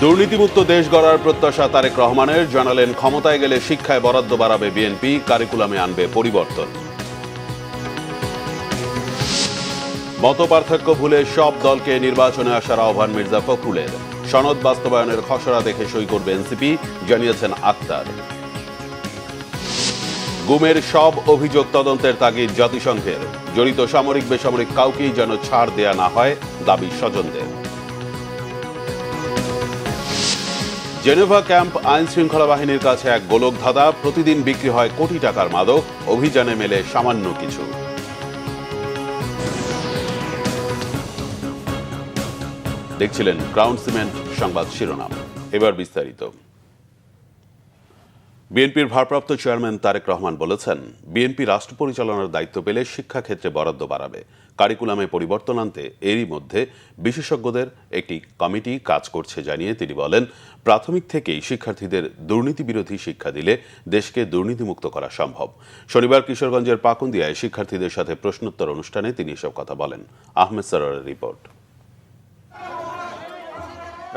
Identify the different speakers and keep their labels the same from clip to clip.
Speaker 1: দুর্নীতিমুক্ত দেশ গড়ার প্রত্যাশা তারেক রহমানের, জানালেন ক্ষমতায় গেলে শিক্ষায় বরাদ্দ বাড়াবে বিএনপি, কারিকুলামে আনবে পরিবর্তন। মতপার্থক্য ভুলে সব দলকে নির্বাচনে আসার আহ্বান মির্জা ফখরুলের, সনদ বাস্তবায়নের খসড়া দেখে সই করবে এনসিপি, জানিয়েছেন আক্তার। গুমের সব অভিযোগ তদন্তের তাগিদ জাতিসংঘের, জড়িত সামরিক বেসামরিক কাউকেই যেন ছাড় দেয়া না হয়, দাবি স্বজনদের। জেনেভা ক্যাম্প আইন শৃঙ্খলা বাহিনীর কাছে এক গোলকধাঁধা, প্রতিদিন বিক্রি হয় কোটি টাকার মাদক, অভিযানে মেলে সামান্য কিছু। দেখছিলেন ক্রাউন সিমেন্ট সংবাদ শিরোনাম, এবার বিস্তারিত। বিএনপির ভারপ্রাপ্ত চেয়ারম্যান তারেক রহমান বলেছেন, বিএনপি রাষ্ট্র পরিচালনার দায়িত্ব পেলে শিক্ষাক্ষেত্রে বরাদ্দ বাড়াবে, কারিকুলামে পরিবর্তন আনতে এরই মধ্যে বিশেষজ্ঞদের একটি কমিটি কাজ করছে জানিয়ে তিনি বলেন, প্রাথমিক থেকেই শিক্ষার্থীদের দুর্নীতি বিরোধী শিক্ষা দিলে দেশকে দুর্নীতিমুক্ত করা সম্ভব। শনিবার কিশোরগঞ্জের পাকুন্দিয়ায় শিক্ষার্থীদের সাথে প্রশ্নোত্তর অনুষ্ঠানে তিনি এসব কথা বলেন। আহমেদ সরোয়ারের রিপোর্ট।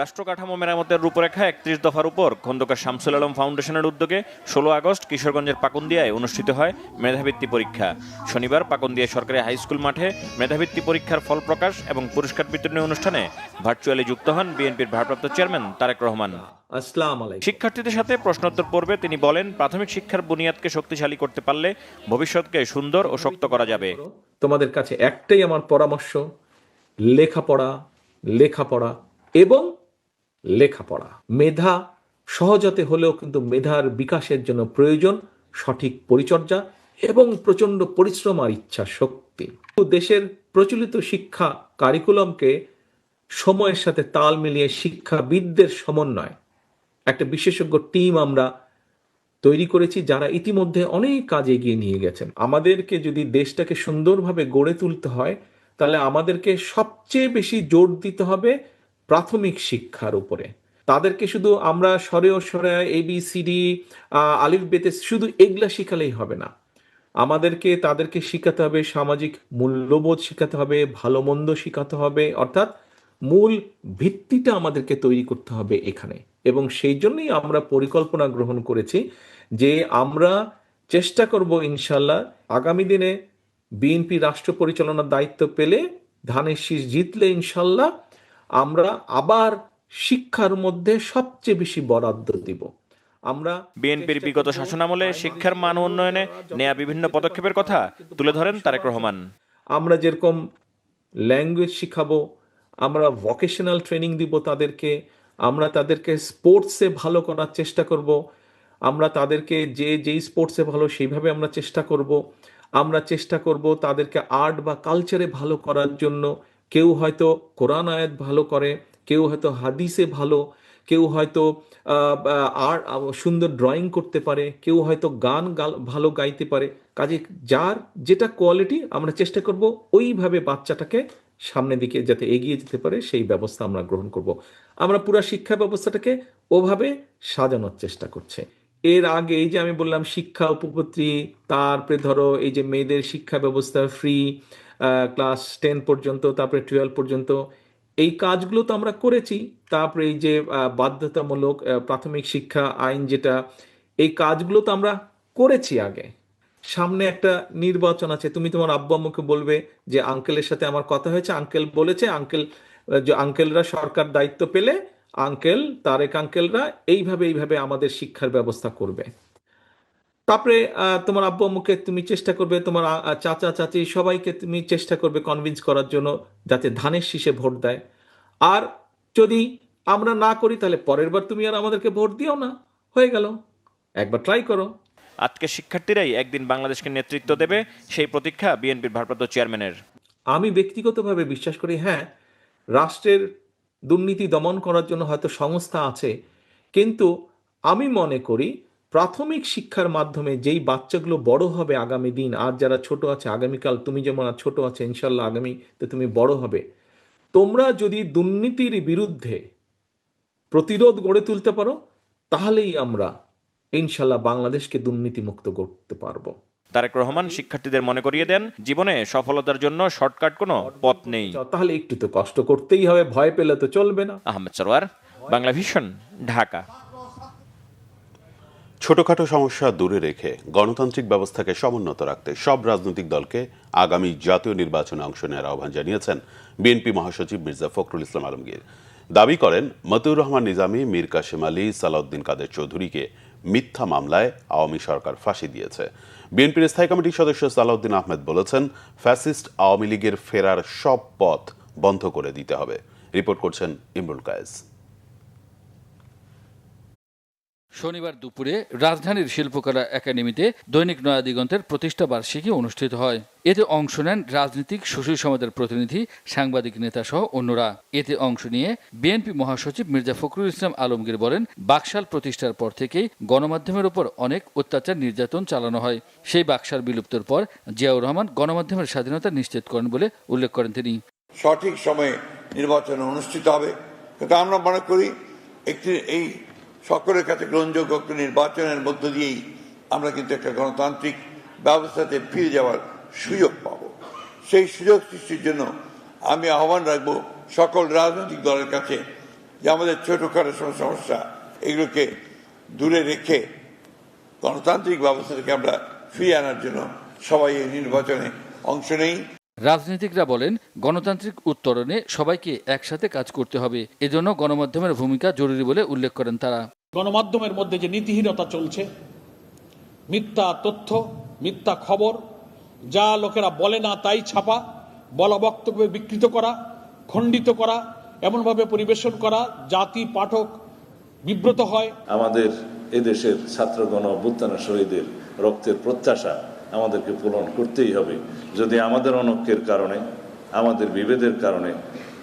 Speaker 2: রাষ্ট্র কাঠামো মেরামতের রূপরেখা ৩১ দফার উপর খন্দকার শামসুল আলম ফাউন্ডেশনের উদ্যোগে ১৬ আগস্ট কিশোরগঞ্জের পাকুন্দিয়ায় অনুষ্ঠিত হয় মেধাবৃত্তি পরীক্ষা। শনিবার পাকুন্দিয়া সরকারি হাইস্কুল মাঠে মেধাবৃত্তি পরীক্ষার ফল প্রকাশ এবং পুরস্কার বিতরণী অনুষ্ঠানে ভার্চুয়ালি যুক্ত হন বিএনপির ভারপ্রাপ্ত চেয়ারম্যান তারেক রহমান। শিক্ষার্থীদের সাথে প্রশ্নোত্তর পর্বে তিনি বলেন, প্রাথমিক শিক্ষার বুনিয়াদকে শক্তিশালী করতে পারলে ভবিষ্যৎকে সুন্দর ও শক্ত করা যাবে।
Speaker 3: তোমাদের কাছে একটাই আমার পরামর্শ, লেখাপড়া লেখাপড়া এবং লেখাপড়া। মেধা সহজতে হলেও কিন্তু মেধার বিকাশের জন্য প্রয়োজন সঠিক পরিচর্যা এবং প্রচণ্ড পরিশ্রম আর ইচ্ছা শক্তি। দেশের প্রচলিত শিক্ষা কারিকুলামকে সময়ের সাথে তাল মিলিয়ে শিক্ষাবিদদের সমন্বয় একটা বিশেষজ্ঞ টিম আমরা তৈরি করেছি, যারা ইতিমধ্যে অনেক কাজ এগিয়ে নিয়ে গেছেন। আমাদেরকে যদি দেশটাকে সুন্দরভাবে গড়ে তুলতে হয়, তাহলে আমাদেরকে সবচেয়ে বেশি জোর দিতে হবে প্রাথমিক শিক্ষার উপরে। তাদেরকে শুধু আমরা সরে ABCD আলিফ বেতে শুধু এগুলা শিখালেই হবে না। তাদেরকে শিখাতে হবে সামাজিক মূল্যবোধ, শিখাতে হবে ভালো মন্দ শিখাতে হবে, অর্থাৎ মূল ভিত্তিটা আমাদেরকে তৈরি করতে হবে এখানে। এবং সেই জন্যই আমরা পরিকল্পনা গ্রহণ করেছি যে আমরা চেষ্টা করব ইনশাল্লাহ আগামী দিনে বিএনপি রাষ্ট্র পরিচালনার দায়িত্ব পেলে, ধানের শীষ জিতলে ইনশাল্লাহ আমরা আবার শিক্ষার মধ্যে সবচেয়ে বেশি বরাদ্দ দিব। আমরা
Speaker 2: বিএনপির বিগত শাসনামলে শিক্ষার মান উন্নয়নে নেয়া বিভিন্ন পদক্ষেপের কথা তুলে ধরেন তারেক রহমান।
Speaker 3: আমরা যেরকম ল্যাঙ্গুয়েজ শিখাবো, আমরা ভোকেশনাল ট্রেনিং দিব তাদেরকে, আমরা তাদেরকে স্পোর্টসে ভালো করার চেষ্টা করব, আমরা তাদেরকে যেই স্পোর্টসে ভালো সেইভাবে আমরা চেষ্টা করব তাদেরকে আর্ট বা কালচারে ভালো করার জন্য। কেউ হয়তো কোরআন আয়াত ভালো করে, কেউ হয়তো হাদিসে ভালো, কেউ হয়তো সুন্দর ড্রয়িং করতে পারে, কেউ হয়তো গান ভালো গাইতে পারে। কাজে যার যেটা কোয়ালিটি আমরা চেষ্টা করব ওইভাবে বাচ্চাটাকে সামনের দিকে যাতে এগিয়ে যেতে পারে সেই ব্যবস্থা আমরা গ্রহণ করব। আমরা পুরো শিক্ষা ব্যবস্থাটাকে ওভাবে সাজানোর চেষ্টা করছে। এর আগে এই যে আমি বললাম শিক্ষা উপপত্তি, তারপরে ধরো এই যে মেয়েদের শিক্ষা ব্যবস্থা ফ্রি ক্লাস 10 পর্যন্ত, তারপরে 12 পর্যন্ত, এই কাজগুলো তো আমরা করেছি। তারপরে এই যে বাধ্যতামূলক প্রাথমিক শিক্ষা আইন যেটা, এই কাজগুলো তো আমরা করেছি আগে। সামনে একটা নির্বাচন আছে, তুমি তোমার আব্বু আম্মুকে বলবে যে আঙ্কেলের সাথে আমার কথা হয়েছে, আঙ্কেল বলেছে, আঙ্কেলরা সরকার দায়িত্ব পেলে তারেক আঙ্কেলরা এইভাবে আমাদের শিক্ষার ব্যবস্থা করবে। তারপরে তোমার আব্বু আম্মুকে তুমি চেষ্টা করবে, তোমার চাচা চাচি সবাইকে তুমি চেষ্টা করবে কনভিন্স করার জন্য যাতে ধানের শীষে ভোট দেয়। আর যদি আমরা না করি তাহলে পরের বার তুমি আর আমাদেরকে ভোট দিও না, হয়ে গেল, একবার ট্রাই করো।
Speaker 2: আজকে শিক্ষার্থীরাই একদিন বাংলাদেশকে নেতৃত্ব দেবে, সেই প্রতীক্ষা বিএনপির ভারপ্রাপ্ত চেয়ারম্যানের।
Speaker 3: আমি ব্যক্তিগতভাবে বিশ্বাস করি, হ্যাঁ, রাষ্ট্রের দুর্নীতি দমন করার জন্য হয়তো সংস্থা আছে, কিন্তু আমি মনে করি প্রাথমিক শিক্ষার মাধ্যমে যেই বাচ্চাগুলো বড় হবে আগামী দিন, আর যারা ছোট আছে আগামীকাল, তুমি যেমন ছোট আছে ইনশাল্লাহ আগামীতে তুমি বড় হবে, তোমরা যদি দুর্নীতির বিরুদ্ধে প্রতিরোধ গড়ে তুলতে পারো, তাহলেই আমরা ইনশাল্লাহ বাংলাদেশকে দুর্নীতিমুক্ত করতে পারবো।
Speaker 2: তারেক রহমান শিক্ষার্থীদের মনে করিয়ে দেন, জীবনে সফলতার জন্য শর্টকাট কোনো পথ নেই।
Speaker 3: তাহলে একটু তো কষ্ট করতেই হবে, ভয় পেলে তো চলবে না।
Speaker 2: আহমেদ সরোয়ার, বাংলা ভিশন, ঢাকা।
Speaker 1: ছোটখাটো সমস্যা দূরে রেখে গণতান্ত্রিক ব্যবস্থাকে সমুন্নত রাখতে সব রাজনৈতিক দলকে আগামী জাতীয় নির্বাচনে অংশ নেওয়ার আহ্বান জানিয়েছেন বিএনপি মহাসচিব মির্জা ফখরুল ইসলাম আলমগীর। দাবি করেন, মতিউর রহমান নিজামী, মীর কাসেম আলী, সালাউদ্দিন কাদের চৌধুরীকে মিথ্যা মামলায় আওয়ামী সরকার ফাঁসি দিয়েছে। বিএনপির স্থায়ী কমিটির সদস্য সালাউদ্দিন আহমেদ বলেছেন, ফ্যাসিস্ট আওয়ামী লীগের ফেরার সব পথ বন্ধ করে দিতে হবে। রিপোর্ট করছেন ইমরুল কায়েস।
Speaker 4: শনিবার দুপুরে রাজধানীর শিল্পকলা একাডেমিতে দৈনিক নয়া দিগন্তের প্রতিষ্ঠা বার্ষিকী অনুষ্ঠিত হয়। এতে অংশ নেন রাজনীতিক সুশীল সমাজের প্রতিনিধি, সাংবাদিক নেতা সহ অন্যরা। এতে অংশ নিয়ে বিএনপি মহাসচিব মির্জা ফখরুল ইসলাম আলমগীর বলেন, বাকশাল প্রতিষ্ঠার পর থেকেই গণমাধ্যমের উপর অনেক অত্যাচার নির্যাতন চালানো হয়। সেই বাকশাল বিলুপ্তির পর জিয়াউর রহমান গণমাধ্যমের স্বাধীনতা নিশ্চিত করেন বলে উল্লেখ করেন তিনি।
Speaker 5: সঠিক সময়ে নির্বাচন অনুষ্ঠিত হবে, কিন্তু আমরা মনে করি এই সকলের কাছে গ্রহণযোগ্য একটি নির্বাচনের মধ্য দিয়েই আমরা কিন্তু একটা গণতান্ত্রিক ব্যবস্থাতে ফিরে যাওয়ার সুযোগ পাব। সেই সুযোগ সৃষ্টির জন্য আমি আহ্বান রাখব সকল রাজনৈতিক দলের কাছে যে আমাদের ছোটখাটো সমস্যা এগুলোকে দূরে রেখে গণতান্ত্রিক ব্যবস্থাটাকে আমরা ফিরিয়ে আনার জন্য সবাই এই নির্বাচনে অংশ নেই।
Speaker 4: রাজনীতিকরা বলেন, গণতান্ত্রিক উত্তরণে সবাইকে একসাথে কাজ করতে হবে। এজন্য গণমাধ্যমের ভূমিকা জরুরি বলে উল্লেখ করেন তারা।
Speaker 6: গণমাধ্যমের মধ্যে যে নীতিহীনতা চলছে, মিথ্যা তথ্য, মিথ্যা খবর, যা লোকেরা বলে না তাই ছাপা, বলা বক্তব্য বিকৃত করা, খণ্ডিত করা, এমনভাবে পরিবেশন করা জাতি পাঠক বিব্রত হয়।
Speaker 7: আমাদের এদেশের ছাত্রগণ অভ্যুত্থানের শহীদের রক্তের প্রত্যাশা আমাদেরকে পূরণ করতেই হবে। যদি আমাদের অনৈক্যের কারণে, আমাদের বিভেদের কারণে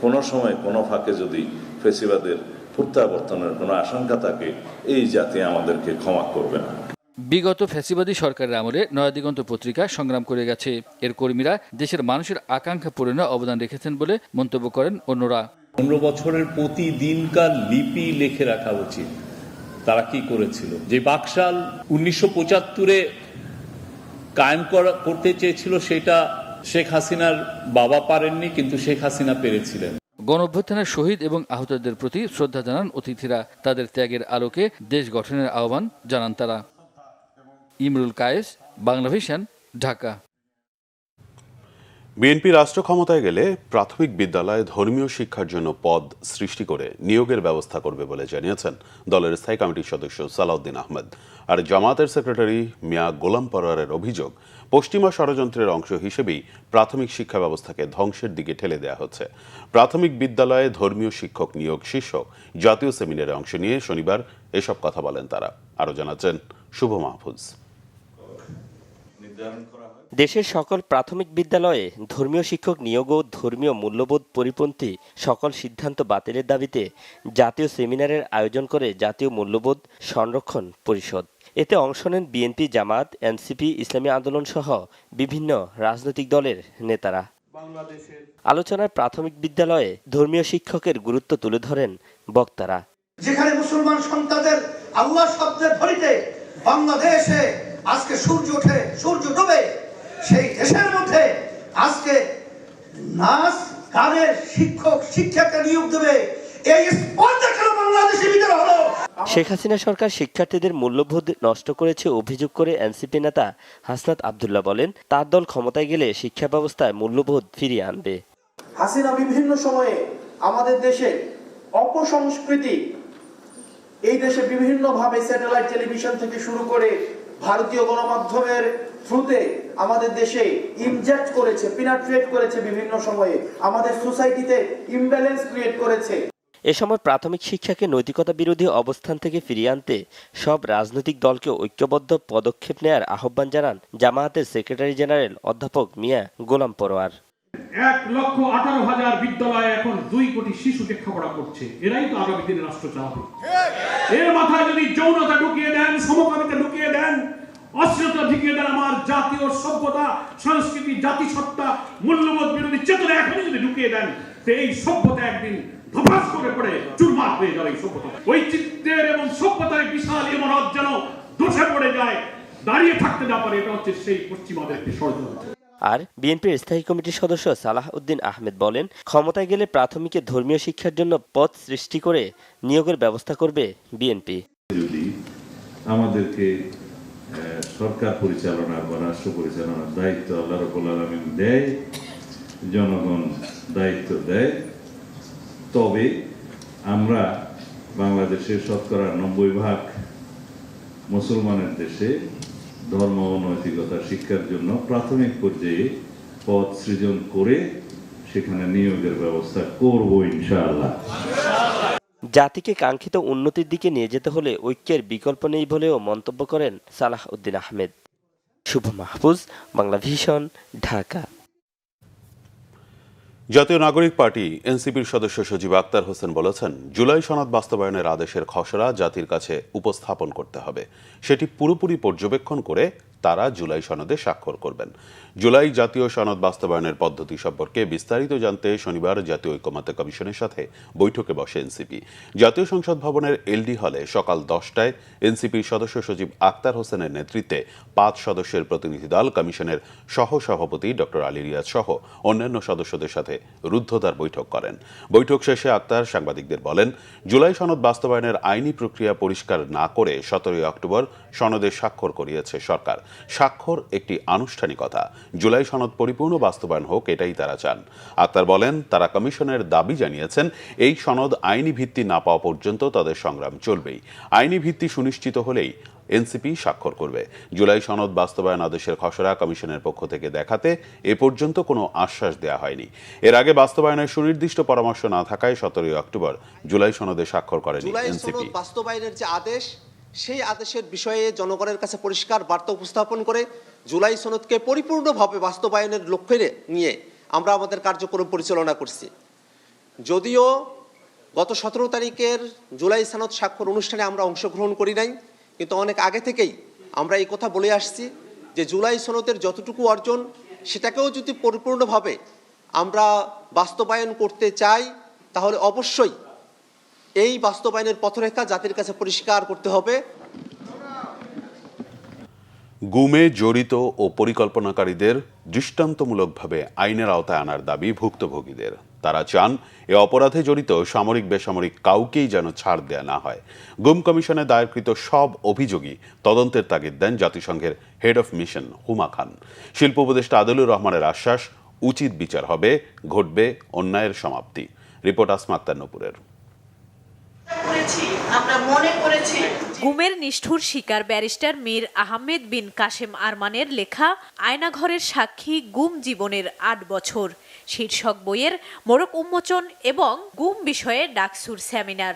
Speaker 7: কোনো সময় কোনো ফাঁকে যদি ফ্যাসিবাদের প্রত্যাবর্তনের কোনো আশঙ্কা থাকে, এই জাতি আমাদেরকে ক্ষমা করবে না।
Speaker 4: বিগত ফ্যাসিবাদী সরকারের আমলে নয়া দিগন্ত পত্রিকা সংগ্রাম করে গেছে। এর কর্মীরা দেশের মানুষের আকাঙ্ক্ষা পূরণে অবদান রেখেছেন বলে মন্তব্য করেন অন্যরা।
Speaker 8: 15 বছরের প্রতিদিনকার লিপি লিখে রাখা উচিত। তারা কি করেছিল? যে বাকশাল 1975-এ কায়েম করতে চেয়েছিল, সেটা শেখ হাসিনার বাবা পারেননি, কিন্তু শেখ হাসিনা পেরেছিলেন।
Speaker 4: গণঅভ্যুত্থানের শহীদ এবং আহতদের প্রতি শ্রদ্ধা জানান অতিথিরা। তাদের ত্যাগের আলোকে দেশ গঠনের আহ্বান জানান তারা। ইমরুল কায়েস, বাংলা ভিশন, ঢাকা।
Speaker 1: বিএনপি রাষ্ট্র ক্ষমতায় গেলে প্রাথমিক বিদ্যালয়ে ধর্মীয় শিক্ষার জন্য পদ সৃষ্টি করে নিয়োগের ব্যবস্থা করবে বলে জানিয়েছেন দলের স্থায়ী কমিটির সদস্য সালাউদ্দিন আহমেদ। আর জামায়াতের সেক্রেটারি মিয়া গোলাম পরোয়ারের অভিযোগ, পশ্চিমা ষড়যন্ত্রের অংশ হিসেবেই প্রাথমিক শিক্ষা ব্যবস্থাকে ধ্বংসের দিকে ঠেলে দেওয়া হচ্ছে। প্রাথমিক বিদ্যালয়ে ধর্মীয় শিক্ষক নিয়োগ শীর্ষক জাতীয় সেমিনারে অংশ নিয়ে শনিবার এসব কথা বলেন তারা। আরও জানাচ্ছেন শুভ মাহফুজ।
Speaker 9: দেশের সকল প্রাথমিক বিদ্যালয়ে ধর্মীয় শিক্ষক নিয়োগ ও ধর্মীয় মূল্যবোধ পরিপন্থী সকল সিদ্ধান্ত বাতিলের দাবিতে জাতীয় সেমিনারের আয়োজন করে জাতীয় মূল্যবোধ সংরক্ষণ পরিষদ। এতে অংশ নেন বিএনপি, জামায়াত, এনসিপি, ইসলামী আন্দোলন সহ বিভিন্ন রাজনৈতিক দলের নেতারা। আলোচনায় প্রাথমিক বিদ্যালয়ে ধর্মীয় শিক্ষকের গুরুত্ব তুলে ধরেন বক্তারা।
Speaker 10: যেখানে মুসলমান সন্তানদের আল্লাহ শব্দের ধরিতে বাংলাদেশে আজকে সূর্য ওঠে, সূর্য ডুবে, সেই দেশের মধ্যে আজকে নাচ গানের শিক্ষক শিক্ষাকে নিয়োগ দেবে, এই স্পর্ধা কেন বাংলাদেশের ভিতরে হলো?
Speaker 9: শেখ হাসিনা সরকার শিক্ষার্থীদের মূল্যবোধ নষ্ট করেছে অভিযোগ করে এনসিপি নেতা হাসনাত আব্দুল্লাহ বলেন, তার দল ক্ষমতায় গেলে শিক্ষা ব্যবস্থায় মূল্যবোধ ফিরিয়ে আনবে।
Speaker 11: হাসিনা বিভিন্ন সময়ে আমাদের দেশে অপসংস্কৃতি, এই দেশে বিভিন্নভাবে স্যাটেলাইট টেলিভিশন থেকে শুরু করে ভারতীয় গণমাধ্যমের থ্রুতে আমাদের দেশে ইনজেক্ট করেছে, পিনাট্রেট করেছে, বিভিন্ন সময়ে আমাদের সোসাইটিতে ইমব্যালেন্স ক্রিয়েট করেছে।
Speaker 9: এ সময় প্রাথমিক শিক্ষাকে নৈতিকতা বিরোধী অবস্থান থেকে ফিরিয়ে আনতে সব রাজনৈতিক দলকে ঐক্যবদ্ধ পদক্ষেপ নেয়ার আহ্বান জানান জামায়াতের সেক্রেটারি জেনারেল অধ্যাপক মিয়া গোলাম পরোয়ার।
Speaker 6: 1,18,000 বিদ্যালয়ে এখন 2 কোটি শিশু লেখাপড়া করছে। এরাই তো আগামী দিনে রাষ্ট্র চালাবে। এর মাথায় যদি যৌনতা ঢুকিয়ে দেন, সমকামিতা ঢুকিয়ে দেন, অশ্লীলতা ঢুকিয়ে দেন, আমার জাতীয় সভ্যতা, সংস্কৃতি, জাতিসত্তা, মূল্যবোধ বিরোধী চেতনা এখনই যদি ঢুকিয়ে দেন, তো এই সভ্যতা একদিন ধপাস করে পড়ে চুরমার হয়ে যাবে। এই সভ্যতা, ঐচিত্র্যের এবং সভ্যতার বিশাল ইমারত যেন ধসে পড়ে যায়, দাঁড়িয়ে থাকতে না পারে, এটা হচ্ছে সেই পশ্চিমাদের একটি ষড়যন্ত্র।
Speaker 9: আর বিএনপির স্থায়ী কমিটির সদস্য সালাহ উদ্দিন আহমেদ বলেন, ক্ষমতায় গেলে প্রাথমিকে ধর্মীয় শিক্ষার জন্য পদ সৃষ্টি করে নিয়োগের ব্যবস্থা করবে বিএনপি।
Speaker 7: যদি আমাদেরকে সরকার পরিচালনার বা রাষ্ট্র পরিচালনার দায়িত্ব আল্লাহ রাব্বুল আলামিন দেয়, জনগণ দায়িত্ব দেয়, তবে আমরা বাংলাদেশের শতকরা 90% মুসলমানের দেশে ধর্ম ও নৈতিকতা শিক্ষার জন্য প্রাথমিক পর্যায়ে পদ সৃজন করে সেখানে নিয়োগের ব্যবস্থা করব ইনশাআল্লাহ।
Speaker 9: জাতিকে কাঙ্ক্ষিত উন্নতির দিকে নিয়ে যেতে হলে ঐক্যের বিকল্প নেই বলেও মন্তব্য করেন সালাহ উদ্দিন আহমেদ। শুভ মাহফুজ, বাংলা ভিশন, ঢাকা।
Speaker 1: জাতীয় নাগরিক পার্টি এনসিপির সদস্য সজীব আক্তার হোসেন বলেছেন, জুলাই সনদ বাস্তবায়নের আদেশের খসড়া জাতির কাছে উপস্থাপন করতে হবে। সেটি পুরোপুরি পর্যবেক্ষণ করে তারা জুলাই সনদে স্বাক্ষর করবেন। জুলাই জাতীয় সনদ বাস্তবায়নের পদ্ধতি সম্পর্কে বিস্তারিত জানতে শনিবার জাতীয় ঐকমত্য কমিশনের সাথে বৈঠকে বসে এনসিপি। জাতীয় সংসদ ভবনের এলডি হলে সকাল 10টায় এনসিপির সদস্য সচিব আক্তার হোসেনের নেতৃত্বে 5 সদস্যের প্রতিনিধি দল কমিশনের সহসভাপতি ডক্টর আলী রিয়াজ সহ অন্যান্য সদস্যদের সাথে রুদ্ধদ্বার বৈঠক করেন। বৈঠক শেষে আক্তার সাংবাদিকদের বলেন, জুলাই সনদ বাস্তবায়নের আইনি প্রক্রিয়া পরিষ্কার না করে 17 অক্টোবর সনদে স্বাক্ষর করিয়েছে সরকার। স্বাক্ষর একটি আনুষ্ঠানিকতা, জুলাই সনদ পরিপূর্ণ বাস্তবায়ন হোক, এটাই তারা চান। আক্তার বলেন, তারা কমিশনের দাবি জানিয়েছেন, এই সনদ আইনি ভিত্তি না পাওয়া পর্যন্ত তাদের সংগ্রাম চলবেই। আইনি ভিত্তি সুনিশ্চিত হলেই এনসিপি স্বাক্ষর করবে। জুলাই সনদ বাস্তবায়ন আদেশের খসড়া কমিশনের পক্ষ থেকে দেখাতে এ পর্যন্ত কোনো আশ্বাস দেওয়া হয়নি। এর আগে বাস্তবায়নের সুনির্দিষ্ট পরামর্শ না থাকায় 17 অক্টোবর জুলাই সনদে স্বাক্ষর করেনি এনসিপি।
Speaker 12: বাস্তবায়নের যে আদেশ, সেই আদেশের বিষয়ে জনগণের কাছে পরিষ্কার বার্তা উপস্থাপন করে জুলাই সনদকে পরিপূর্ণভাবে বাস্তবায়নের লক্ষ্যে নিয়ে আমরা আমাদের কার্যক্রম পরিচালনা করছি। যদিও গত 17 তারিখের জুলাই সনদ স্বাক্ষর অনুষ্ঠানে আমরা অংশগ্রহণ করি নাই, কিন্তু অনেক আগে থেকেই আমরা এই কথা বলে আসছি যে জুলাই সনদের যতটুকু অর্জন, সেটাকেও যদি পরিপূর্ণভাবে আমরা বাস্তবায়ন করতে চাই, তাহলে অবশ্যই এই বাস্তবায়নের পথরেখা জাতির কাছে পরিষ্কার করতে হবে।
Speaker 1: গুমে জড়িত ও পরিকল্পনাকারীদের দৃষ্টান্তমূলকভাবে আইনের আওতায় আনার দাবি ভুক্তভোগীদের। তারা চান, এ অপরাধে জড়িত সামরিক বেসামরিক কাউকেই যেন ছাড় দেয়া না হয়। গুম কমিশনে দায়েরকৃত সব অভিযোগই তদন্তের তাগিদ দেন জাতিসংঘের হেড অফ মিশন হুমা খান। শিল্প উপদেষ্টা আদিলুর রহমানের আশ্বাস, উচিত বিচার হবে, ঘটবে অন্যায়ের সমাপ্তি। রিপোর্ট আসমা আক্তার নূপুরের।
Speaker 13: গুমের নিষ্ঠুর শিকার ব্যারিস্টার মীর আহমেদ বিন কাশেম আরমানের লেখা আয়নাঘরের সাক্ষী গুম জীবনের 8 বছর শীর্ষক বইয়ের মোড়ক উন্মোচন এবং গুম বিষয়ে ডাকসুর সেমিনার।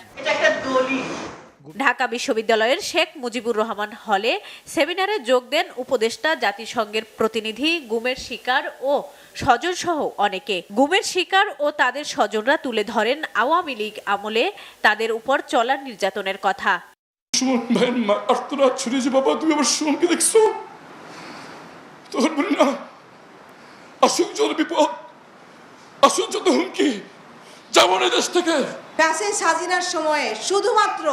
Speaker 13: ঢাকা বিশ্ববিদ্যালয়ের শেখ মুজিবুর রহমান হলে সেমিনারে যোগ দেন উপদেষ্টা, জাতিসংঘের প্রতিনিধি, গুমের শিকার ও স্বজন সহ অনেকে। গুমের শিকার ও তাদের স্বজনরা তুলে ধরেন আওয়ামী লীগ আমলে তাদের উপর চলা নির্যাতনের কথা।
Speaker 14: বাবা, তুমি আমার সুমনকে দেখছো? তোর না আসুক যত বিপদ, আসুক যত হুমকি, যাবো না দেশ থেকে।
Speaker 15: প্যাসেজ হাজিরার সময়ে শুধুমাত্র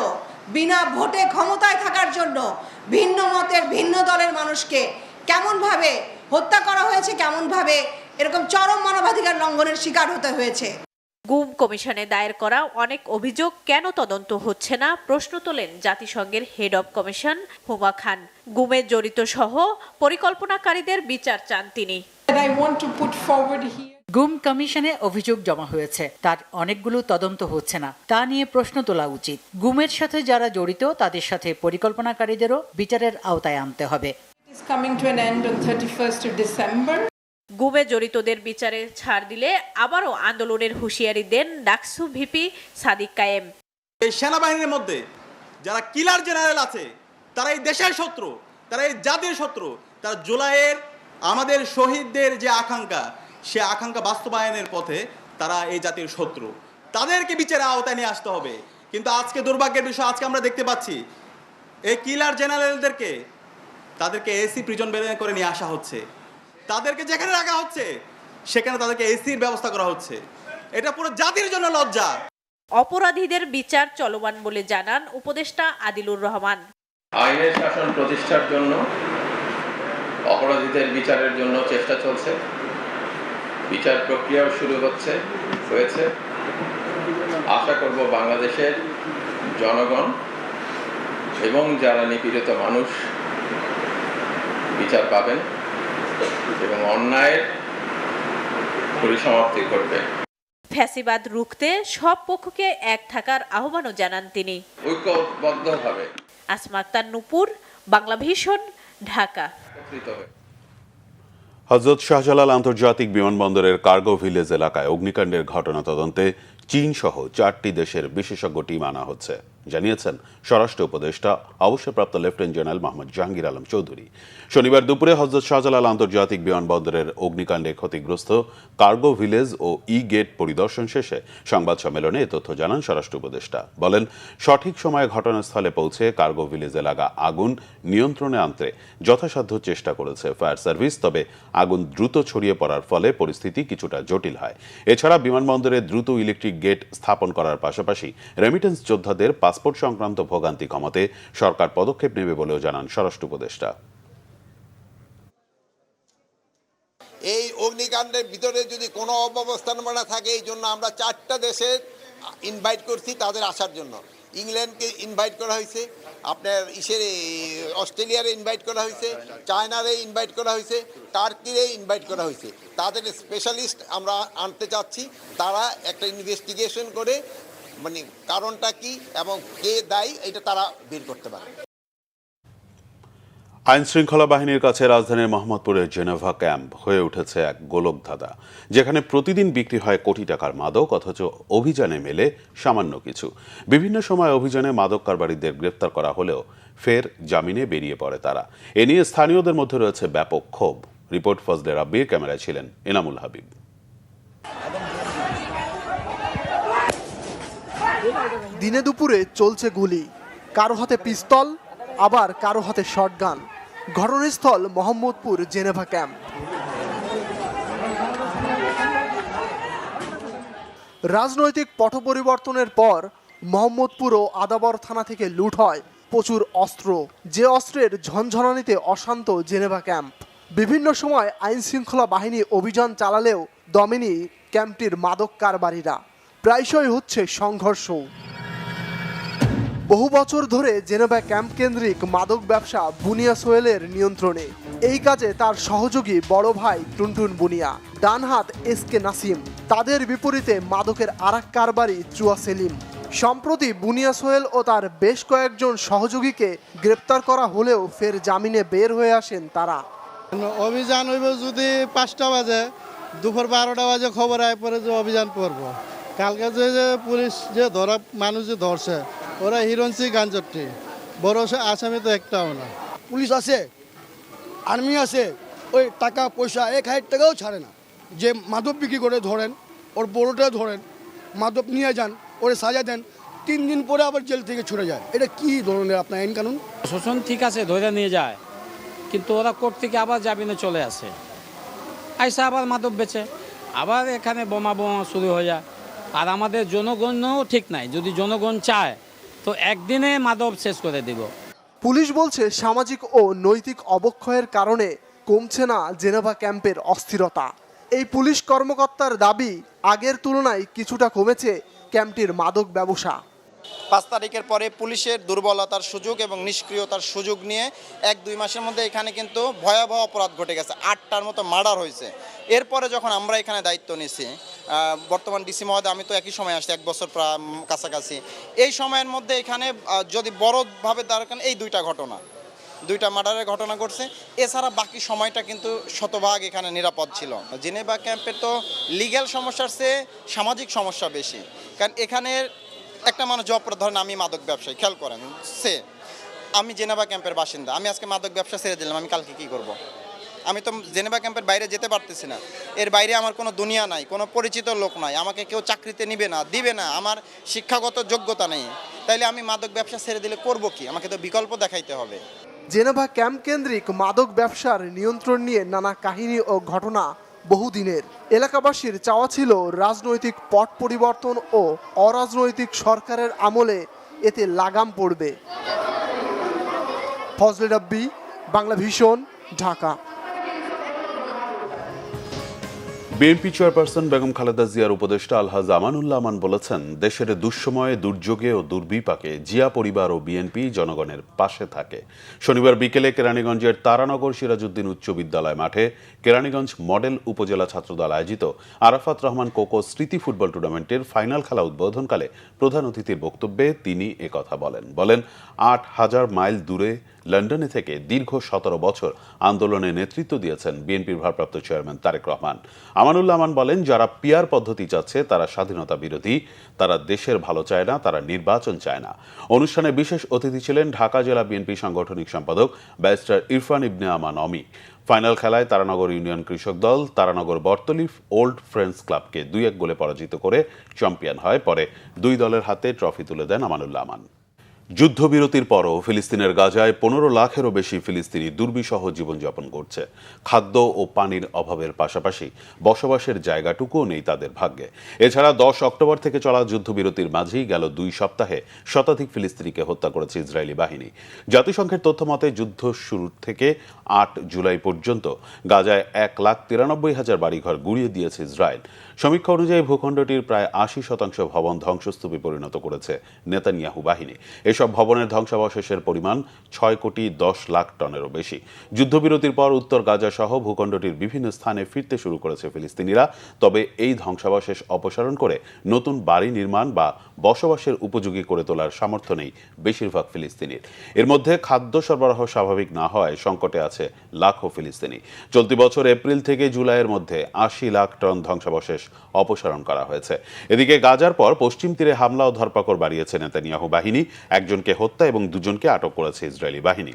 Speaker 15: বিনা ভোটে ক্ষমতায় থাকার জন্য ভিন্ন মতের, ভিন্ন দলের মানুষকে কেমন ভাবে হত্যা করা হয়েছে, কেমন ভাবে এরকম চরম মানবাধিকার লঙ্ঘনের শিকার হতে হয়েছে।
Speaker 13: গুম কমিশনে দায়ের করা অনেক অভিযোগ কেন তদন্ত হচ্ছে না, প্রশ্ন তোলেন জাতিসংঘের হেড অব কমিশন হুমা খান। গুমে জড়িত সহ পরিকল্পনাকারীদের বিচার চান তিনি।
Speaker 16: গুম কমিশনে অভিযোগ জমা হয়েছে, তার অনেকগুলো তদন্ত হচ্ছে না, তা নিয়ে প্রশ্ন তোলা উচিত। গুমের সাথে যারা জড়িত তাদের সাথে পরিকল্পনাকারীদেরও বিচারের আওতায় আনতে হবে।
Speaker 13: গুমে জড়িতদের বিচারে ছাড় দিলে আবারও আন্দোলনের হুঁশিয়ারি দেন ডাকসু ভিপি সাদিক কায়েম।
Speaker 17: এই সেনাবাহিনীর মধ্যে যারা কিলার জেনারেল আছে, তারা এই দেশের শত্রু, তারা এই জাতির শত্রু, তারা জুলাইয়ের আমাদের শহীদদের যে আকাঙ্ক্ষা, সে আকাঙ্ক্ষা বাস্তবায়নের পথে তারা এই জাতির শত্রু। তাদেরকে বিচারের আওতায় নিয়ে আসতে হবে। কিন্তু আজকে দুর্ভাগ্যের বিষয়, আজকে আমরা দেখতে পাচ্ছি এই কিলার জেনারেলদেরকে তাদেরকে এসি প্রিজন বের করে নিয়ে আসা হচ্ছে। তাদেরকে যেখানে রাখা হচ্ছে সেখানে তাদেরকে এসির ব্যবস্থা করা হচ্ছে। এটা পুরো জাতির জন্য লজ্জা।
Speaker 13: অপরাধীদের বিচার চলমান বলে জানান উপদেষ্টা আদিলুর রহমান।
Speaker 18: আইনের শাসন প্রতিষ্ঠার জন্য অপরাধীদের বিচারের জন্য চেষ্টা চলছে, বিচার প্রক্রিয়াও শুরু হয়েছে। আশা করব বাংলাদেশের জনগণ এবং যারা নিপীড়িত মানুষ বিচার পাবেন এবং অন্যায়ের পরিসমাপ্তি ঘটবে।
Speaker 13: ফ্যাসিবাদ রুখতে সব পক্ষকে এক থাকার আহ্বানও জানান তিনি।
Speaker 18: ঐক্যবদ্ধভাবে।
Speaker 13: আসমা আক্তার নূপুর, বাংলা ভিশন, ঢাকা।
Speaker 1: হযরত শাহজালাল আন্তর্জাতিক বিমানবন্দরের কার্গো ভিলেজ এলাকায় অগ্নিকাণ্ডের ঘটনা তদন্তে চীন সহ 4টি দেশের বিশেষজ্ঞ টিম আনা হচ্ছে, জানিয়েছেন স্বরাষ্ট্র উপদেষ্টা অবসরপ্রাপ্ত লেফটেন্যান্ট জেনারেল মোহাম্মদ জাহাঙ্গীর আলম চৌধুরী। শনিবার দুপুরে হযরত শাহজালাল আন্তর্জাতিক বিমানবন্দরের অগ্নিকাণ্ডে ক্ষতিগ্রস্ত কার্গো ভিলেজ ও ই গেট পরিদর্শন শেষে সংবাদ সম্মেলনে এ তথ্য জানান স্বরাষ্ট্র উপদেষ্টা। বলেন, সঠিক সময়ে ঘটনাস্থলে পৌঁছে কার্গো ভিলেজ এলাকা আগুন নিয়ন্ত্রণে আনতে যথাসাধ্য চেষ্টা করেছে ফায়ার সার্ভিস, তবে আগুন দ্রুত ছড়িয়ে পড়ার ফলে পরিস্থিতি কিছুটা জটিল হয়। এছাড়া বিমানবন্দরে দ্রুত ইলেকট্রিক গেট স্থাপন করার পাশাপাশি রেমিটেন্স যোদ্ধাদের পাসপোর্ট সংক্রান্ত ভোগান্তি কমাতে সরকার পদক্ষেপ নেবে বলেও জানান স্বরাষ্ট্র উপদেষ্টা।
Speaker 19: এই অগ্নিকাণ্ডের ভিতরে যদি কোনো অব্যবস্থাপনা থাকে, এই জন্য আমরা 4টা দেশের ইনভাইট করছি তাদের আসার জন্য। ইংল্যান্ডকে ইনভাইট করা হয়েছে, আপনার অস্ট্রেলিয়ারে ইনভাইট করা হয়েছে, চায়নারে ইনভাইট করা হয়েছে, টার্কিরে ইনভাইট করা হয়েছে। তাদের স্পেশালিস্ট আমরা আনতে চাচ্ছি, তারা একটা ইনভেস্টিগেশন করে মানে কারণটা কি এবং কে দায়ী এটা তারা বের করতে পারে।
Speaker 1: আইন শৃঙ্খলা বাহিনীর কাছে রাজধানীর মোহাম্মদপুরের জেনেভা ক্যাম্প হয়ে উঠেছে এক গোলকধাঁধা, যেখানে প্রতিদিন বিক্রি হয় কোটি টাকার মাদক, অথচ অভিযানে মেলে সামান্য কিছু। বিভিন্ন সময় অভিযানে মাদক কারবারিদের গ্রেফতার করা হলেও ফের জামিনে বেরিয়ে পড়ে তারা। এ নিয়ে স্থানীয়দের মধ্যে রয়েছে ব্যাপক ক্ষোভ। রিপোর্ট ফজলে রাব্বির, ক্যামেরায় ছিলেন এনামুল হাবিব।
Speaker 20: দিনে দুপুরে চলছে গুলি, কারো হাতে পিস্তল, আবার কারো হাতে শটগান। ঘটনাস্থল মোহাম্মদপুর জেনেভা ক্যাম্প। রাজনৈতিক পট পরিবর্তনের পর মোহাম্মদপুর ও আদাবর থানা থেকে লুট হয় প্রচুর অস্ত্র, যে অস্ত্রের ঝনঝনানিতে অশান্ত জেনেভা ক্যাম্প। বিভিন্ন সময় আইন শৃঙ্খলা বাহিনী অভিযান চালালেও দমেনি ক্যাম্পটির মাদক কারবারিরা। প্রায়শই হচ্ছে সংঘর্ষ। বহু বছর ধরে জেনেভা ক্যাম্প কেন্দ্রিক মাদক ব্যবসা বুনিয়া সোহেলের নিয়ন্ত্রণে। এই কাজে তার সহযোগী বড় ভাই টুনটুন বুনিয়া, ডান হাত এসকে নাসিম। তাদের বিপরীতে মাদকের আরেক কারবারি চুয়া সেলিম। সম্প্রতি বুনিয়া সোহেল ও তার বেশ কয়েকজন সহযোগীকে গ্রেপ্তার করা হলেও ফের জামিনে বের হয়ে আসেন তারা।
Speaker 21: অভিযান হইব যদি 5টা বাজে, দুপুর 12টা বাজে খবর আয় পরে যে অভিযান করব। কালকে যে পুলিশ যে ধরা মানুষ যে ধরছে, ওরা হিরোইনসি গাঞ্জটি, বড় আসামি তো একটাও না।
Speaker 22: পুলিশ আছে, আর্মি আছে, ওই টাকা পয়সা 1,000 টাকাও ছাড়ে না। যে মাদক বিক্রি করে ধরেন, ওর বড়টা ধরেন, মাদক নিয়ে যান, ওরে সাজা দেন, 3 দিন পরে আবার জেল থেকে ছুটে যায়। এটা কি ধরনের আপনার আইন কানুন?
Speaker 23: শোষণ ঠিক আছে, ধরে নিয়ে যায়, কিন্তু ওরা কোর্ট থেকে আবার জামিনে চলে আসে, আইসা আবার মাদক বেচে, আবার এখানে বোমা শুরু হয়ে যায়। আর আমাদের জনগণও ঠিক নাই, যদি জনগণ চায় তো একদিনে মাদক শেষ করে দিব।
Speaker 20: পুলিশ বলছে সামাজিক ও নৈতিক অবক্ষয়ের কারণে কমছে না জেনেভা ক্যাম্পের অস্থিরতা। এই পুলিশ কর্মকর্তার দাবি, আগের তুলনায় কিছুটা কমেছে ক্যাম্পটির মাদক ব্যবসা।
Speaker 24: 5 তারিখের পরে পুলিশের দুর্বলতার সুযোগ এবং নিষ্ক্রিয়তার সুযোগ নিয়ে 1-2 মাসের মধ্যে এখানে কিন্তু ভয়াবহ অপরাধ ঘটে গেছে। 8টার মতো মার্ডার হয়েছে। এরপরে যখন আমরা এখানে দায়িত্ব নিয়েছি, বর্তমান ডিসি মহোদয়, আমি তো একই সময় আসছি, 1 বছর কাছাকাছি। এই সময়ের মধ্যে এখানে যদি বড়ভাবে দাঁড়ান, এই 2টা ঘটনা, 2টা মার্ডারের ঘটনা ঘটছে। এছাড়া বাকি সময়টা কিন্তু শতভাগ এখানে নিরাপদ ছিল। জেনেভা ক্যাম্পে তো লিগ্যাল সমস্যার চেয়ে সামাজিক সমস্যা বেশি, কারণ এখানে একটা মানুষ জব করে, ধরেন আমি মাদক ব্যবসায়ী, খেয়াল করেন, আমি জেনেভা ক্যাম্পের বাসিন্দা, আমি আজকে মাদক ব্যবসা ছেড়ে দিলাম, আমি কালকে কি করব? আমি তো জেনেভা ক্যাম্পের বাইরে যেতে পারতেছি না। এর বাইরে আমার কোনো দুনিয়া নাই, কোনো পরিচিত লোক নাই, আমাকে কেউ চাকরিতে নিবে না, দিবে না, আমার শিক্ষাগত যোগ্যতা নেই। তাইলে আমি মাদক ব্যবসা ছেড়ে দিলে করব কি? আমাকে তো বিকল্প দেখাইতে হবে।
Speaker 20: জেনেভা ক্যাম্প কেন্দ্রিক মাদক ব্যবসার নিয়ন্ত্রণ নিয়ে নানা কাহিনী ও ঘটনা বহুদিনের। এলাকাবাসীর চাওয়া ছিল রাজনৈতিক পট পরিবর্তন ও অরাজনৈতিক সরকারের আমলে এতে লাগাম পড়বে। Fazle Rabbi, Bangla Vision, Dhaka.
Speaker 1: BNP chairperson Begum Khaleda জিয়ার উপদেষ্টা আলহাজ আমানুল্লাহ আমান বলেছেন, দেশের দুঃসময়ে, দুর্যোগে ও দুর্বিপাকে জিয়া পরিবার ও বিএনপি জনগণের পাশে থাকে। শনিবার বিকেলে কেরানীগঞ্জের তারানগর সিরাজউদ্দিন উচ্চ বিদ্যালয় মাঠে কেরানীগঞ্জ মডেল উপজেলা ছাত্রদল আয়োজিত আরাফাত রহমান কোকো স্মৃতি ফুটবল টুর্নামেন্টের ফাইনাল খেলা উদ্বোধনকালে প্রধান অতিথির বক্তব্যে তিনি একথা বলেন ৮,০০০ মাইল দূরে লন্ডনে থেকে দীর্ঘ ১৭ বছর আন্দোলনে নেতৃত্ব দিয়েছেন বিএনপির ভারপ্রাপ্ত চেয়ারম্যান তারেক রহমান। আমানুল্লাহ আমান বলেন, যারা পিয়ার পদ্ধতি চাচ্ছে তারা স্বাধীনতা বিরোধী, তারা দেশের ভালো চায় না, তারা নির্বাচন চায় না। অনুষ্ঠানে বিশেষ অতিথি ছিলেন ঢাকা জেলা বিএনপি সাংগঠনিক সম্পাদক ব্যারিস্টার ইরফান ইবনে আমান অমি। ফাইনাল খেলায় তারানগর ইউনিয়ন কৃষক দল তারানগর বর্তলিফ ওল্ড ফ্রেন্ডস ক্লাবকে ২-১ গোলে পরাজিত করে চ্যাম্পিয়ন হয়। পরে দুই দলের হাতে ট্রফি তুলে দেন আমানুল্লাহ আমান। যুদ্ধবিরতির পরও ফিলিস্তিনের গাজায় ১৫ লাখেরও বেশি ফিলিস্তিনি দুর্বিষহ জীবনযাপন করছে। খাদ্য ও পানির অভাবের পাশাপাশি বসবাসের জায়গাটুকুও নেই তাদের ভাগ্যে। এছাড়া ১০ অক্টোবর থেকে চলা যুদ্ধবিরতির মাঝেই গেল ২ সপ্তাহে শতাধিক ফিলিস্তিনিকে হত্যা করেছে ইসরায়েলি বাহিনী। জাতিসংঘের তথ্য মতে যুদ্ধ শুরু থেকে ৮ জুলাই পর্যন্ত গাজায় ১,৯৩,০০০ বাড়িঘর গুঁড়িয়ে দিয়েছে ইসরায়েল। সমীক্ষা অনুযায়ী ভূখণ্ডটির প্রায় ৮০% ভবন ধ্বংসস্তূপে পরিণত করেছে নেতানিয়াহু বাহিনী। এসব ভবনের ধ্বংসাবশেষের পরিমাণ ৬,১০,০০,০০০ টনেরও বেশি। যুদ্ধবিরতির পর উত্তর গাজা সহ ভূখণ্ডটির বিভিন্ন স্থানে ফিরতে শুরু করেছে ফিলিস্তিনিরা। তবে এই ধ্বংসাবশেষ অপসারণ করে নতুন বাড়ি নির্মাণ বা বসবাসের উপযোগী করে তোলার সামর্থ্য নেই বেশিরভাগ ফিলিস্তিনির। এর মধ্যে খাদ্য সরবরাহ স্বাভাবিক না হওয়ায় সংকটে আছে লাখো ফিলিস্তিনি। চলতি বছর এপ্রিল থেকে জুলাইয়ের মধ্যে ৮০ লাখ টন ধ্বংসাবশেষ অপসারণ করা হয়েছে। এদিকে গাজার পর পশ্চিম তীরে হামলা ও ধরপাকড় বাড়িয়েছে নেতানিয়াহু বাহিনী। একজনকে হত্যা এবং দুজনকে আটক করেছে ইসরায়েলি বাহিনী।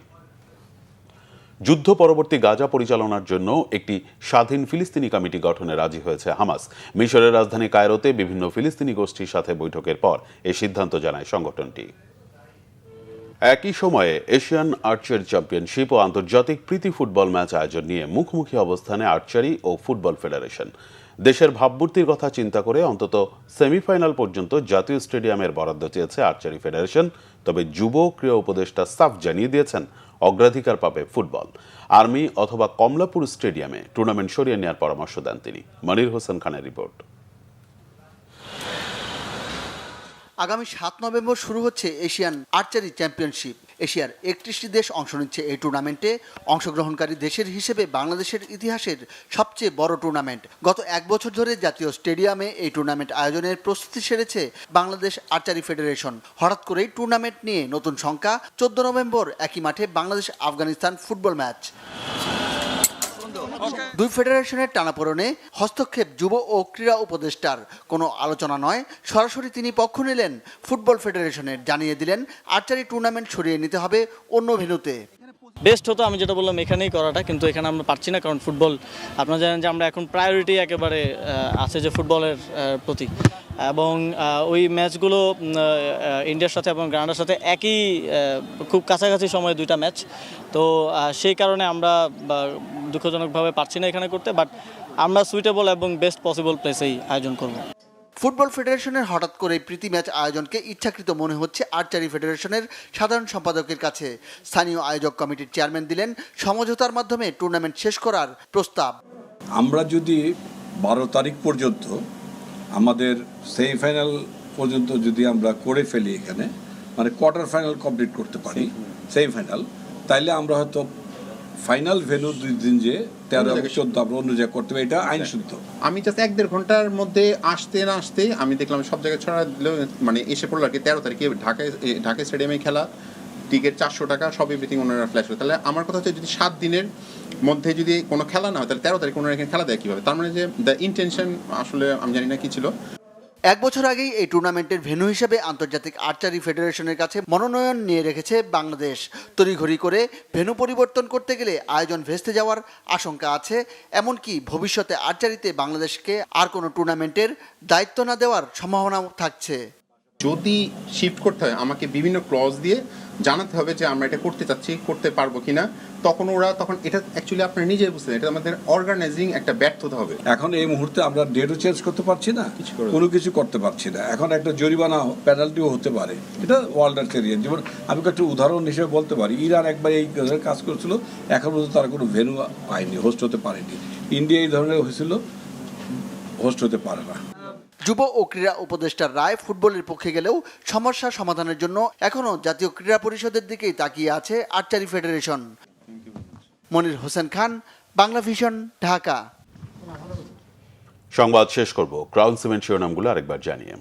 Speaker 1: যুদ্ধ পরবর্তী গাজা পরিচালনার জন্য একটি স্বাধীন ফিলিস্তিনি কমিটি গঠনে রাজি হয়েছে হামাস। মিশরের রাজধানী কায়রোতে বিভিন্ন ফিলিস্তিনি গোষ্ঠীর সাথে বৈঠকের পর এই সিদ্ধান্ত জানায় সংগঠনটি। একই সময়ে এশিয়ান আর্চারি চ্যাম্পিয়নশিপ ও আন্তর্জাতিক প্রীতি ফুটবল ম্যাচ আয়োজন নিয়ে মুখোমুখি অবস্থানে আর্চারি ও ফুটবল ফেডারেশন। দেশের ভাবমূর্তির কথা চিন্তা করে অন্তত সেমিফাইনাল পর্যন্ত জাতীয় স্টেডিয়ামের বরাদ্দ চেয়েছে আর্চারি ফেডারেশন। তবে যুব ক্রীড়া উপদেষ্টা সাফ জানিয়ে দিয়েছেন, অগ্রাধিকার পাবে ফুটবল। আর্মি অথবা কমলাপুর স্টেডিয়ামে টুর্নামেন্ট সরিয়ে নেওয়ার পরামর্শ দেন তিনি। মনির হোসেন খানের রিপোর্ট।
Speaker 2: আগামী ৭ নভেম্বর শুরু হচ্ছে এশিয়ান আর্চারি চ্যাম্পিয়নশিপ। এশিয়ার ৩১টি দেশ অংশ নিচ্ছে এই টুর্নামেন্টে। অংশগ্রহণকারী দেশের হিসেবে বাংলাদেশের ইতিহাসের সবচেয়ে বড় টুর্নামেন্ট। গত ১ বছর ধরে জাতীয় স্টেডিয়ামে এই টুর্নামেন্ট আয়োজনের প্রস্তুতি সেরেছে বাংলাদেশ আর্চারি ফেডারেশন। হঠাৎ করেই টুর্নামেন্ট নিয়ে নতুন সংখ্যা। ১৪ নভেম্বর একই মাঠে বাংলাদেশ আফগানিস্তান ফুটবল ম্যাচ। দুই ফেডারেশনের টানাপোড়েনে হস্তক্ষেপ যুব ও ক্রীড়া উপদেষ্টার। কোনো আলোচনা নয়, সরাসরি তিনি পক্ষ নিলেন ফুটবল ফেডারেশনের। জানিয়ে দিলেন আর্চারি টুর্নামেন্ট সরিয়ে নিতে হবে অন্য ভেন্যুতে।
Speaker 3: বেস্ট হতো আমি যেটা বললাম এখানেই করাটা, কিন্তু এখানে আমরা পারছি না, কারণ ফুটবল আপনারা জানেন যে আমরা এখন প্রায়োরিটি একেবারে আছে যে ফুটবলের প্রতি, এবং ওই ম্যাচগুলো ইন্ডিয়ার সাথে এবং গ্রানাডার সাথে একই খুব কাছাকাছি সময়ে দুইটা ম্যাচ। তো সেই কারণে আমরা দুঃখজনকভাবে পারছি না এখানে করতে, বাট আমরা সুইটেবল এবং বেস্ট পসিবল প্লেসেই আয়োজন করব।
Speaker 2: ফুটবল ফেডারেশনের হঠাৎ করে প্রীতি ম্যাচ আয়োজনকে ইচ্ছাকৃত মনে হচ্ছে আর্চারি ফেডারেশনের সাধারণ সম্পাদকের কাছে। স্থানীয় আয়োজক কমিটির চেয়ারম্যান দিলেন সমঝোতার মাধ্যমে টুর্নামেন্ট শেষ করার প্রস্তাব।
Speaker 5: আমরা যদি 12 তারিখ পর্যন্ত আমাদের সেমিফাইনাল পর্যন্ত যদি আমরা করে ফেলি, এখানে মানে কোয়ার্টার ফাইনাল কমপ্লিট করতে পারি, সেমিফাইনাল, তাইলে আমরা হয়তো ফাইনাল ভেন্যু 2 দিন যে 13 এবং 14 আমরা অন্য জায়গায় করতে পারি, এটা আইন শুদ্ধ।
Speaker 8: আমি জাস্ট 1-1.5 ঘন্টার মধ্যে আসতে না আসতে আমি দেখলাম সব জায়গায় ছড়া দিল, মানে এসে পড়লো আর কি 13 তারিখে ঢাকা স্টেডিয়ামে খেলা, টিকিট 400 টাকা, সব এভরিথিং ওনারা ফ্ল্যাশ করে। তাহলে আমার কথা হচ্ছে যদি 7 দিনের মধ্যে যদি কোনো খেলা না হয়, তাহলে 13 তারিখ ওনারা এখানে খেলা দেয় কীভাবে? তার মানে যে দ্য ইন্টেনশন আসলে আমি জানি না কি ছিল।
Speaker 2: 1 বছর আগেই এই টুর্নামেন্টের ভেন্যু হিসেবে আন্তর্জাতিক আর্চারি ফেডারেশনের কাছে মনোনয়ন নিয়ে রেখেছে বাংলাদেশ। তড়িঘড়ি করে ভেন্যু পরিবর্তন করতে গেলে আয়োজন ভেস্তে যাওয়ার আশঙ্কা আছে। এমনকি ভবিষ্যতে আর্চারিতে বাংলাদেশকে আর কোনো টুর্নামেন্টের দায়িত্ব না দেওয়ার সম্ভাবনাও থাকছে।
Speaker 8: যদি শিফট করতে হয় আমাকে বিভিন্ন ক্লজ দিয়ে জানাতে হবে যে আমরা এটা করতে চাচ্ছি, করতে পারবো কিনা। তখন এটা অ্যাকচুয়ালি আপনারা নিজেই বুঝতে, এটা আমাদের অর্গানাইজিং একটা ব্যর্থতা হবে।
Speaker 5: এখন এই মুহূর্তে আমরা ডেটও চেঞ্জ করতে পারছি না, কোনো কিছু করতে পারছি না। এখন একটা জরিমানা পেনাল্টিও হতে পারে, এটা ওয়ার্ল্ডের ক্যারিয়ার। যেমন আমি একটা উদাহরণ হিসেবে বলতে পারি, ইরান একবার এই কাজ করেছিল, এখন পর্যন্ত তারা কোনো ভেন্যু পায়নি, হোস্ট হতে পারেনি। ইন্ডিয়া এই ধরনের হয়েছিল, হোস্ট হতে পারে না।
Speaker 2: যুব ও ক্রীড়া উপদেষ্টার রায় ফুটবলের পক্ষে গেলেও সমস্যা সমাধানের জন্য এখনও জাতীয় ক্রীড়া পরিষদের দিকেই তাকিয়ে আছে archery federation. Monir Hossain Khan, Bangla Vision, Dhaka.
Speaker 1: সংবাদ শেষ করব ক্রাউন সিমেন্ট শিরোনামগুলো আরেকবার জানিয়ে।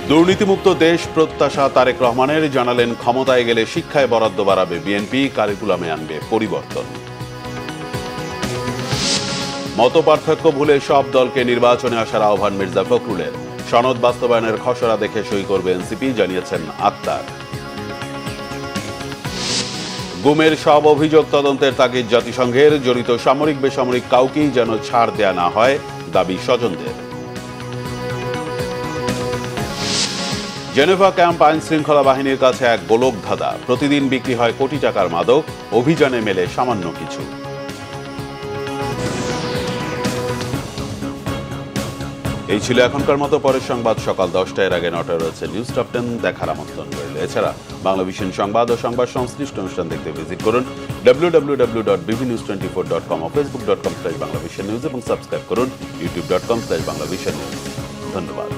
Speaker 1: দুর্নীতিমুক্ত দেশ প্রত্যাশা তারেক রহমানের, জানালেন ক্ষমতায় গেলে শিক্ষায় বরাদ্দ বাড়াবে বিএনপি, কারিকুলামে আনবে পরিবর্তন। মতপার্থক্য ভুলে সব দলকে নির্বাচনে আসার আহ্বান মির্জা ফখরুলের, সনদ বাস্তবায়নের খসড়া দেখে সই করবে এনসিপি, জানিয়েছেন আক্তার। গুমের সব অভিযোগ তদন্তের তাগিদ জাতিসংঘের, জড়িত সামরিক বেসামরিক কাউকেই যেন ছাড় দেয়া না হয়, দাবি স্বজনদের। জেনেভা ক্যাম্প আইন শৃঙ্খলা বাহিনীর কাছে এক গোলকধাঁধা, প্রতিদিন বিক্রি হয় কোটি টাকার মাদক, অভিযানে মেলে সামান্য কিছু। এই ছিল এখনকার মতো, পরের সংবাদ সকাল 10টায়, এর আগে 9টায় রয়েছে নিউজ টপ 10 দেখার আমন্ত্রণ রইল। এছাড়া বাংলা ভিশন সংবাদ ও সংবাদ সংশ্লিষ্ট অনুষ্ঠান দেখতে ভিজিট করুন www.bbnews24.com ও facebook.com/banglavisionnews এবং সাবস্ক্রাইব করুন youtube.com/banglavisionnews। ধন্যবাদ।